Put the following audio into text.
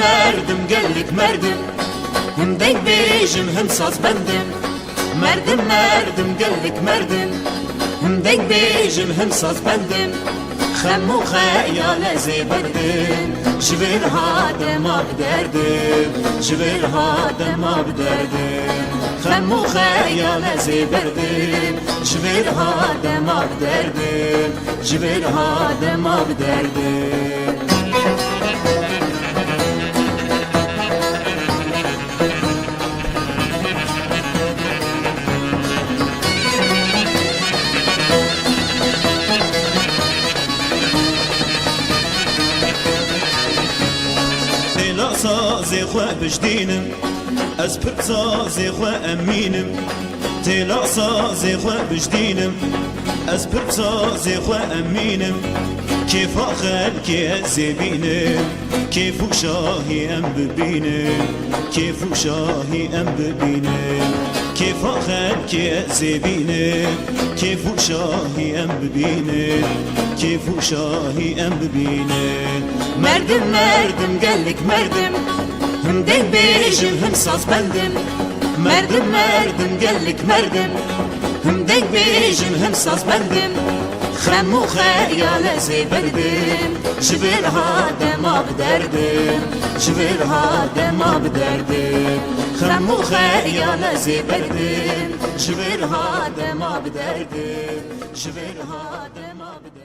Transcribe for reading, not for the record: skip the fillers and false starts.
merdim gellik merdim, hem denk bejim hem saz bendim. Merdim merdim gellik merdim, hem denk bejim hem saz bendim. خم و خیال زیبردم جبر هادم آب دردم جبر هادم آب دردم خم و خیال زیبردم جبر هادم آب دردم جبر هادم آب دردم سازی خواه بجدینم از پر سازی خواه امینم تلا سازی خواه بجدینم از پر سازی خواه امینم کیف آخر که از بینم کیف و شاهی ام ببینم کیف و شاهی ام ببینم کیف آخر که از بینم کیف و شاهی ام ببینم کیف و شاهی ام ببینم مرdim merdim gellik merdim, hem denk bejim hem saz bendim. Merdim merdim gellik merdim, hem denk bejim hem saz bendim. خم و خیال زیبردم جبر هادم آب دردم جبر هادم آب دردم خم و خیال زیبردم جبر هادم آب دردم جبر هادم آب دردم